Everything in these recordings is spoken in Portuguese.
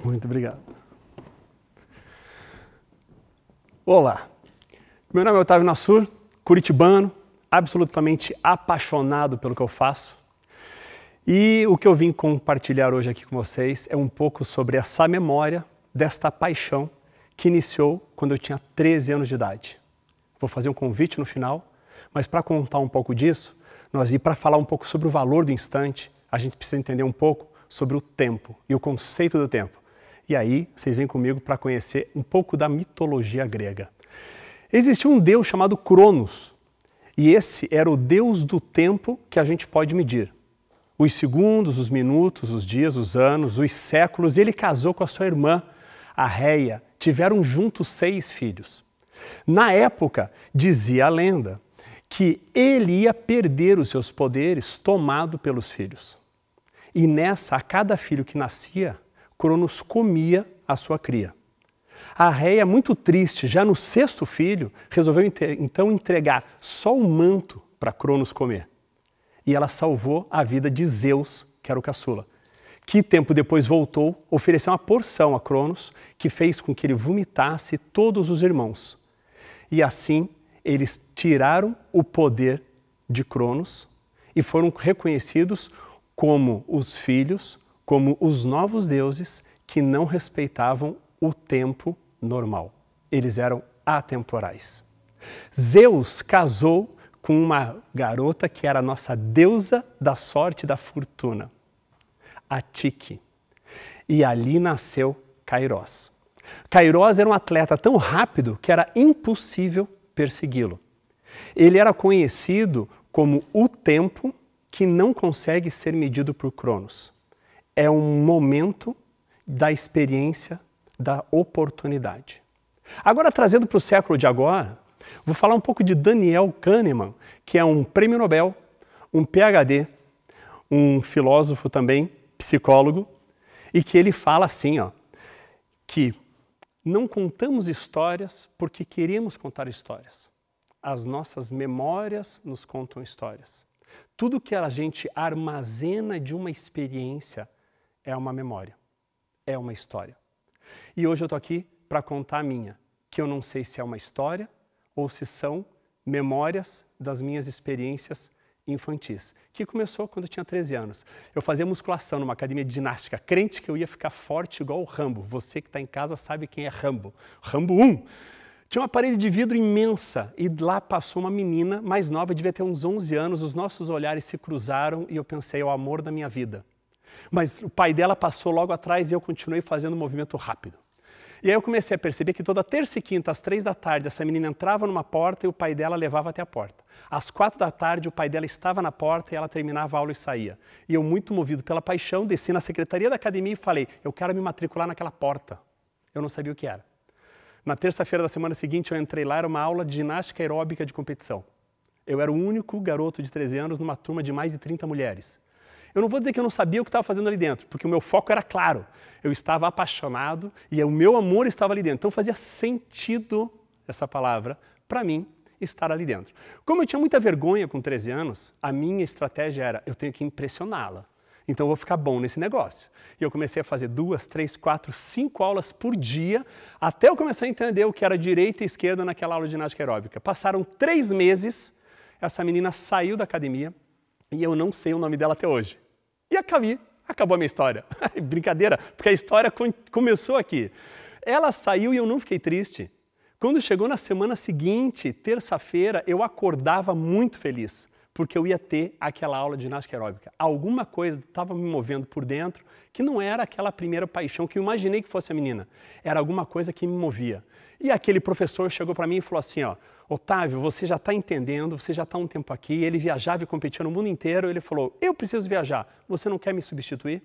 Muito obrigado. Olá, meu nome é Otávio Nassur, curitibano, absolutamente apaixonado pelo que eu faço. E o que eu vim compartilhar hoje aqui com vocês é um pouco sobre essa memória desta paixão que iniciou quando eu tinha 13 anos de idade. Vou fazer um convite no final, mas para contar um pouco disso, para falar um pouco sobre o valor do instante, a gente precisa entender um pouco sobre o tempo e o conceito do tempo. E aí, vocês vêm comigo para conhecer um pouco da mitologia grega. Existia um deus chamado Cronos, e esse era o deus do tempo que a gente pode medir. Os segundos, os minutos, os dias, os anos, os séculos, e ele casou com a sua irmã, a Reia. Tiveram juntos 6 filhos. Na época, dizia a lenda, que ele ia perder os seus poderes tomado pelos filhos. E nessa, a cada filho que nascia, Cronos comia a sua cria. A Reia, muito triste, já no 6º filho, resolveu então entregar só o manto para Cronos comer. E ela salvou a vida de Zeus, que era o caçula, que tempo depois voltou, ofereceu uma porção a Cronos, que fez com que ele vomitasse todos os irmãos. E assim, eles tiraram o poder de Cronos e foram reconhecidos como os filhos, como os novos deuses que não respeitavam o tempo normal. Eles eram atemporais. Zeus casou com uma garota que era a nossa deusa da sorte e da fortuna, Atike. E ali nasceu Kairos. Kairos era um atleta tão rápido que era impossível persegui-lo. Ele era conhecido como o tempo que não consegue ser medido por Cronos. É um momento da experiência, da oportunidade. Agora, trazendo para o século de agora, vou falar um pouco de Daniel Kahneman, que é um prêmio Nobel, um PhD, um filósofo também, psicólogo, e que ele fala assim, que não contamos histórias porque queremos contar histórias. As nossas memórias nos contam histórias. Tudo que a gente armazena de uma experiência é uma memória, é uma história. E hoje eu estou aqui para contar a minha, que eu não sei se é uma história ou se são memórias das minhas experiências infantis, que começou quando eu tinha 13 anos. Eu fazia musculação numa academia de ginástica, crente que eu ia ficar forte igual o Rambo. Você que está em casa sabe quem é Rambo. Rambo 1. Tinha uma parede de vidro imensa e lá passou uma menina mais nova, devia ter uns 11 anos, os nossos olhares se cruzaram e eu pensei, é o amor da minha vida. Mas o pai dela passou logo atrás e eu continuei fazendo um movimento rápido. E aí eu comecei a perceber que toda terça e quinta, às 3 da tarde, essa menina entrava numa porta e o pai dela levava até a porta. Às 4 da tarde, o pai dela estava na porta e ela terminava a aula e saía. E eu, muito movido pela paixão, desci na secretaria da academia e falei, eu quero me matricular naquela porta. Eu não sabia o que era. Na terça-feira da semana seguinte, eu entrei lá, era uma aula de ginástica aeróbica de competição. Eu era o único garoto de 13 anos numa turma de mais de 30 mulheres. Eu não vou dizer que eu não sabia o que estava fazendo ali dentro, porque o meu foco era claro. Eu estava apaixonado e o meu amor estava ali dentro. Então fazia sentido, essa palavra, para mim, estar ali dentro. Como eu tinha muita vergonha com 13 anos, a minha estratégia era, eu tenho que impressioná-la. Então eu vou ficar bom nesse negócio. E eu comecei a fazer 2, 3, 4, 5 aulas por dia, até eu começar a entender o que era direita e esquerda naquela aula de ginástica aeróbica. Passaram 3 meses, essa menina saiu da academia, e eu não sei o nome dela até hoje. E acabou a minha história. Brincadeira, porque a história começou aqui. Ela saiu e eu não fiquei triste. Quando chegou na semana seguinte, terça-feira, eu acordava muito feliz, porque eu ia ter aquela aula de ginástica aeróbica. Alguma coisa estava me movendo por dentro que não era aquela primeira paixão que eu imaginei que fosse a menina. Era alguma coisa que me movia. E aquele professor chegou para mim e falou assim, Otávio, você já está entendendo, você já está um tempo aqui, ele viajava e competia no mundo inteiro, ele falou, eu preciso viajar, você não quer me substituir?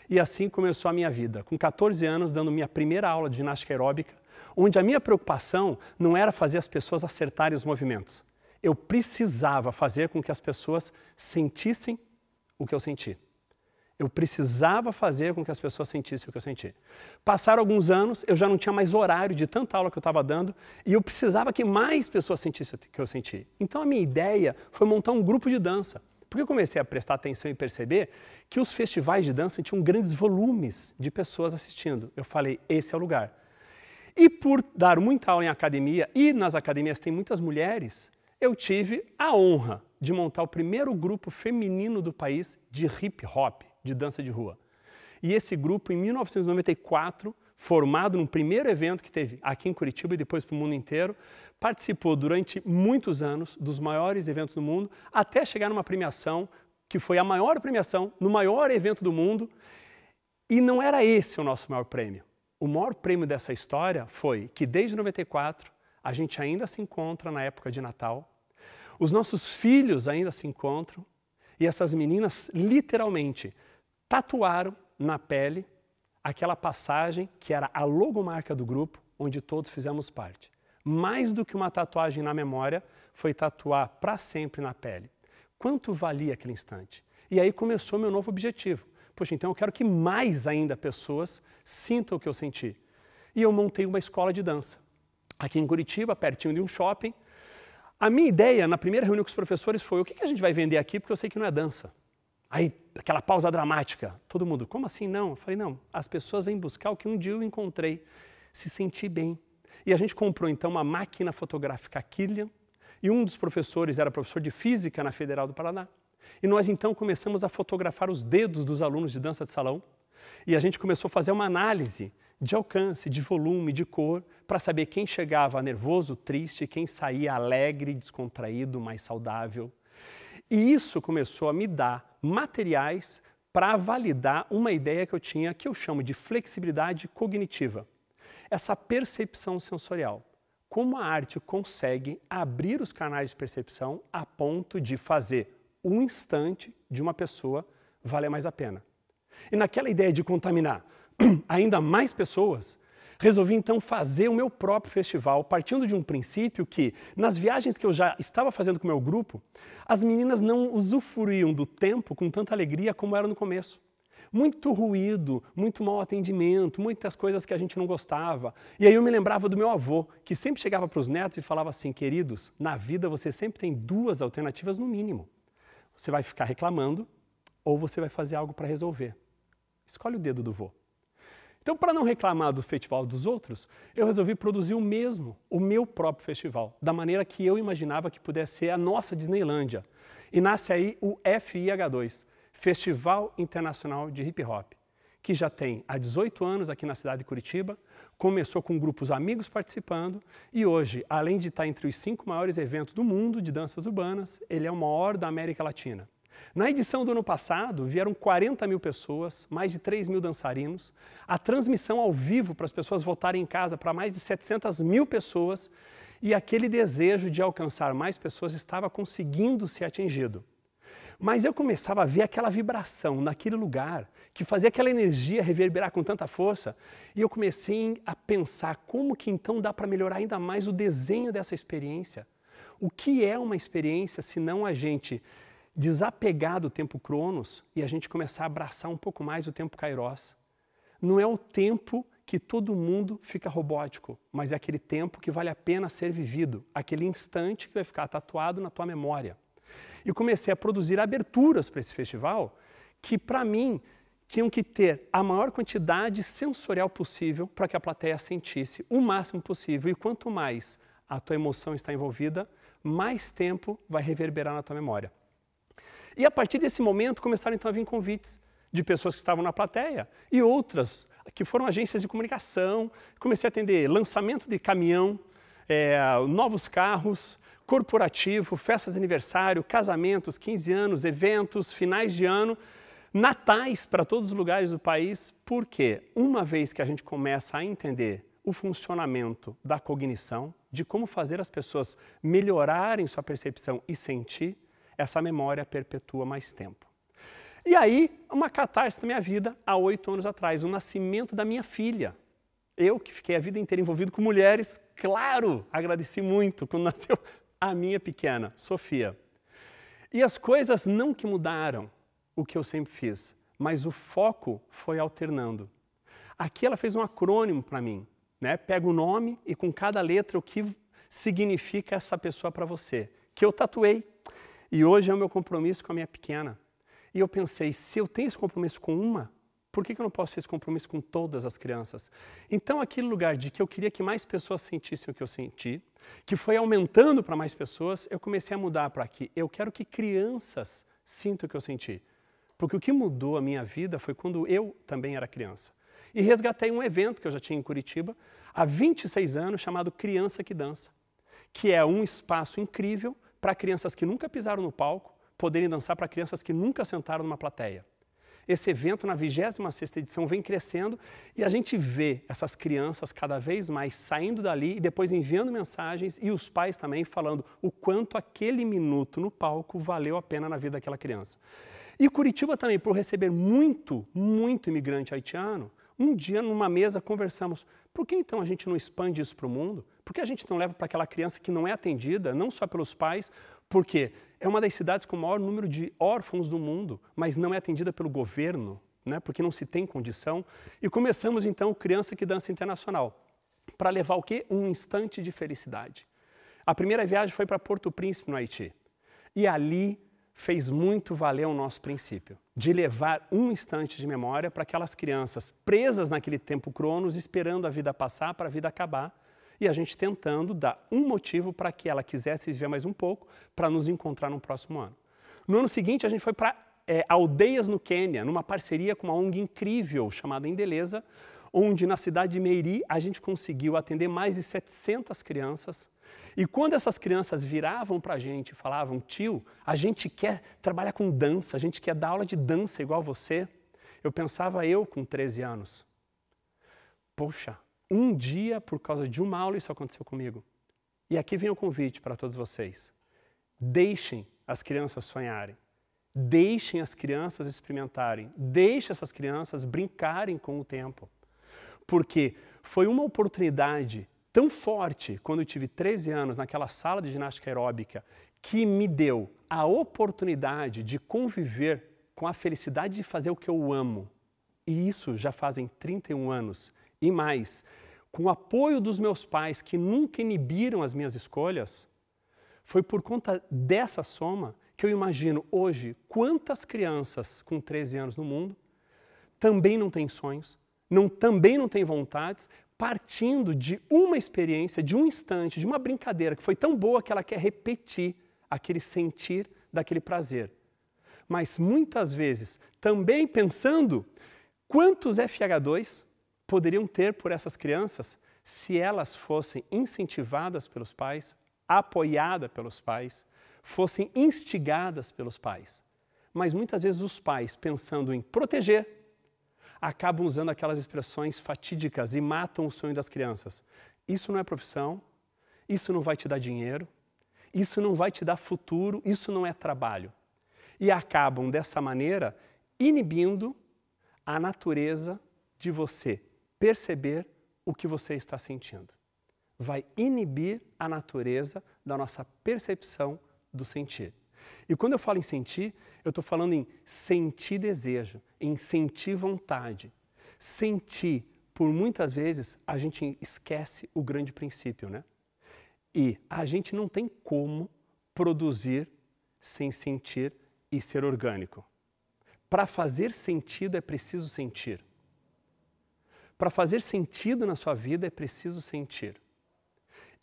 E assim começou a minha vida, com 14 anos, dando minha primeira aula de ginástica aeróbica, onde a minha preocupação não era fazer as pessoas acertarem os movimentos. Eu precisava fazer com que as pessoas sentissem o que eu senti. Eu precisava fazer com que as pessoas sentissem o que eu senti. Passaram alguns anos, eu já não tinha mais horário de tanta aula que eu estava dando e eu precisava que mais pessoas sentissem o que eu senti. Então a minha ideia foi montar um grupo de dança. Porque eu comecei a prestar atenção e perceber que os festivais de dança tinham grandes volumes de pessoas assistindo. Eu falei, esse é o lugar. E por dar muita aula em academia, e nas academias tem muitas mulheres, eu tive a honra de montar o primeiro grupo feminino do país de hip hop, de dança de rua. E esse grupo, em 1994, formado num primeiro evento que teve aqui em Curitiba e depois para o mundo inteiro, participou durante muitos anos dos maiores eventos do mundo, até chegar numa premiação, que foi a maior premiação, no maior evento do mundo, e não era esse o nosso maior prêmio. O maior prêmio dessa história foi que desde 94, a gente ainda se encontra na época de Natal, os nossos filhos ainda se encontram, e essas meninas literalmente tatuaram na pele aquela passagem que era a logomarca do grupo, onde todos fizemos parte. Mais do que uma tatuagem na memória, foi tatuar para sempre na pele. Quanto valia aquele instante? E aí começou meu novo objetivo. Poxa, então eu quero que mais ainda pessoas sintam o que eu senti. E eu montei uma escola de dança. Aqui em Curitiba, pertinho de um shopping. A minha ideia, na primeira reunião com os professores, foi o que a gente vai vender aqui, porque eu sei que não é dança. Aí, aquela pausa dramática. Todo mundo, como assim não? Eu falei, não, as pessoas vêm buscar o que um dia eu encontrei, se sentir bem. E a gente comprou, então, uma máquina fotográfica Killian, e um dos professores era professor de física na Federal do Paraná. E nós, então, começamos a fotografar os dedos dos alunos de dança de salão, e a gente começou a fazer uma análise de alcance, de volume, de cor, para saber quem chegava nervoso, triste, quem saía alegre, descontraído, mais saudável. E isso começou a me dar materiais para validar uma ideia que eu tinha, que eu chamo de flexibilidade cognitiva. Essa percepção sensorial. Como a arte consegue abrir os canais de percepção a ponto de fazer um instante de uma pessoa valer mais a pena. E naquela ideia de contaminar ainda mais pessoas, resolvi então fazer o meu próprio festival, partindo de um princípio que, nas viagens que eu já estava fazendo com o meu grupo, as meninas não usufruíam do tempo com tanta alegria como era no começo. Muito ruído, muito mau atendimento, muitas coisas que a gente não gostava. E aí eu me lembrava do meu avô, que sempre chegava para os netos e falava assim, queridos, na vida você sempre tem duas alternativas no mínimo. Você vai ficar reclamando ou você vai fazer algo para resolver. Escolhe o dedo do vô. Então, para não reclamar do festival dos outros, eu resolvi produzir o meu próprio festival, da maneira que eu imaginava que pudesse ser a nossa Disneylândia. E nasce aí o FIH2, Festival Internacional de Hip Hop, que já tem há 18 anos aqui na cidade de Curitiba, começou com grupos amigos participando e hoje, além de estar entre os 5 maiores eventos do mundo de danças urbanas, ele é o maior da América Latina. Na edição do ano passado, vieram 40 mil pessoas, mais de 3 mil dançarinos, a transmissão ao vivo para as pessoas votarem em casa para mais de 700 mil pessoas e aquele desejo de alcançar mais pessoas estava conseguindo ser atingido. Mas eu começava a ver aquela vibração naquele lugar, que fazia aquela energia reverberar com tanta força, e eu comecei a pensar como que então dá para melhorar ainda mais o desenho dessa experiência. O que é uma experiência se não a gente desapegar do tempo Cronos e a gente começar a abraçar um pouco mais o tempo Kairos. Não é o tempo que todo mundo fica robótico, mas é aquele tempo que vale a pena ser vivido, aquele instante que vai ficar tatuado na tua memória. E comecei a produzir aberturas para esse festival que, para mim, tinham que ter a maior quantidade sensorial possível para que a plateia sentisse o máximo possível. E quanto mais a tua emoção está envolvida, mais tempo vai reverberar na tua memória. E a partir desse momento começaram então a vir convites de pessoas que estavam na plateia e outras que foram agências de comunicação. Comecei a atender lançamento de caminhão, novos carros, corporativo, festas de aniversário, casamentos, 15 anos, eventos, finais de ano, natais para todos os lugares do país. Porque uma vez que a gente começa a entender o funcionamento da cognição, de como fazer as pessoas melhorarem sua percepção e sentir, essa memória perpetua mais tempo. E aí, uma catarse na minha vida, há 8 anos atrás, o nascimento da minha filha. Eu, que fiquei a vida inteira envolvido com mulheres, claro, agradeci muito quando nasceu a minha pequena, Sofia. E as coisas não que mudaram o que eu sempre fiz, mas o foco foi alternando. Aqui ela fez um acrônimo para mim, né? Pega o nome e com cada letra o que significa essa pessoa para você, que eu tatuei. E hoje é o meu compromisso com a minha pequena. E eu pensei, se eu tenho esse compromisso com uma, por que eu não posso ter esse compromisso com todas as crianças? Então, aquele lugar de que eu queria que mais pessoas sentissem o que eu senti, que foi aumentando para mais pessoas, eu comecei a mudar para aqui. Eu quero que crianças sintam o que eu senti. Porque o que mudou a minha vida foi quando eu também era criança. E resgatei um evento que eu já tinha em Curitiba, há 26 anos, chamado Criança que Dança, que é um espaço incrível para crianças que nunca pisaram no palco, poderem dançar para crianças que nunca sentaram numa plateia. Esse evento, na 26ª edição, vem crescendo e a gente vê essas crianças cada vez mais saindo dali e depois enviando mensagens e os pais também falando o quanto aquele minuto no palco valeu a pena na vida daquela criança. E Curitiba também, por receber muito imigrante haitiano, um dia numa mesa conversamos, por que então a gente não expande isso para o mundo? Por que a gente não leva para aquela criança que não é atendida, não só pelos pais, porque é uma das cidades com o maior número de órfãos do mundo, mas não é atendida pelo governo, né, porque não se tem condição. E começamos então Criança que Dança Internacional, para levar o quê? Um instante de felicidade. A primeira viagem foi para Porto Príncipe, no Haiti. E ali fez muito valer o nosso princípio, de levar um instante de memória para aquelas crianças presas naquele tempo cronos, esperando a vida passar para a vida acabar, e a gente tentando dar um motivo para que ela quisesse viver mais um pouco, para nos encontrar no próximo ano. No ano seguinte, a gente foi para aldeias no Quênia, numa parceria com uma ONG incrível chamada Endeleza, onde na cidade de Meiri a gente conseguiu atender mais de 700 crianças. E quando essas crianças viravam para a gente e falavam, tio, a gente quer trabalhar com dança, a gente quer dar aula de dança igual você, eu pensava com 13 anos, poxa, um dia por causa de uma aula isso aconteceu comigo. E aqui vem o convite para todos vocês. Deixem as crianças sonharem, deixem as crianças experimentarem, deixem essas crianças brincarem com o tempo. Porque foi uma oportunidade tão forte, quando eu tive 13 anos, naquela sala de ginástica aeróbica, que me deu a oportunidade de conviver com a felicidade de fazer o que eu amo. E isso já fazem 31 anos e mais. Com o apoio dos meus pais, que nunca inibiram as minhas escolhas, foi por conta dessa soma que eu imagino hoje quantas crianças com 13 anos no mundo também não têm sonhos, também não têm vontades, partindo de uma experiência, de um instante, de uma brincadeira que foi tão boa que ela quer repetir aquele sentir daquele prazer. Mas muitas vezes também pensando quantos FH2 poderiam ter por essas crianças se elas fossem incentivadas pelos pais, apoiadas pelos pais, fossem instigadas pelos pais. Mas muitas vezes os pais, pensando em proteger, acabam usando aquelas expressões fatídicas e matam o sonho das crianças. Isso não é profissão, isso não vai te dar dinheiro, isso não vai te dar futuro, isso não é trabalho. E acabam, dessa maneira, inibindo a natureza de você perceber o que você está sentindo. Vai inibir a natureza da nossa percepção do sentir. E quando eu falo em sentir, eu estou falando em sentir desejo, em sentir vontade. Sentir, por muitas vezes, a gente esquece o grande princípio, né? E a gente não tem como produzir sem sentir e ser orgânico. Para fazer sentido é preciso sentir. Para fazer sentido na sua vida é preciso sentir.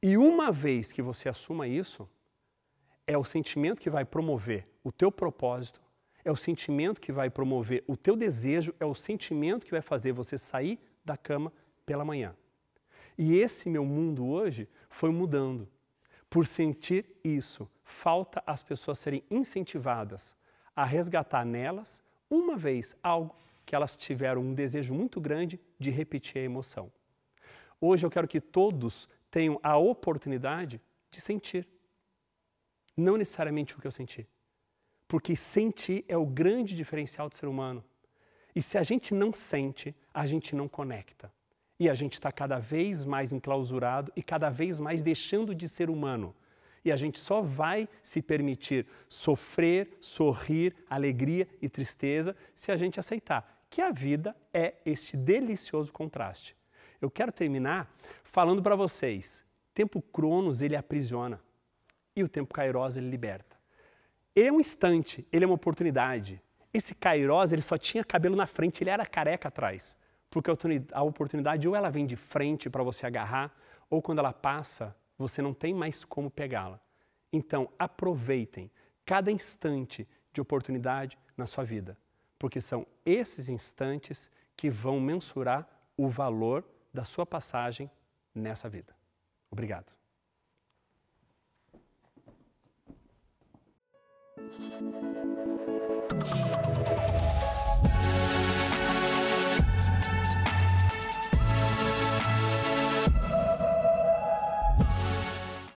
E uma vez que você assuma isso, é o sentimento que vai promover o teu propósito, é o sentimento que vai promover o teu desejo, é o sentimento que vai fazer você sair da cama pela manhã. E esse meu mundo hoje foi mudando. Por sentir isso, falta as pessoas serem incentivadas a resgatar nelas, uma vez, algo que elas tiveram um desejo muito grande de repetir a emoção. Hoje eu quero que todos tenham a oportunidade de sentir. Não necessariamente o que eu senti. Porque sentir é o grande diferencial do ser humano. E se a gente não sente, a gente não conecta. E a gente está cada vez mais enclausurado e cada vez mais deixando de ser humano. E a gente só vai se permitir sofrer, sorrir, alegria e tristeza se a gente aceitar que a vida é este delicioso contraste. Eu quero terminar falando para vocês, tempo Cronos ele aprisiona e o tempo Kairos ele liberta. Ele é um instante, ele é uma oportunidade. Esse Kairos ele só tinha cabelo na frente, ele era careca atrás. Porque a oportunidade ou ela vem de frente para você agarrar, ou quando ela passa, você não tem mais como pegá-la. Então, aproveitem cada instante de oportunidade na sua vida, porque são esses instantes que vão mensurar o valor da sua passagem nessa vida. Obrigado.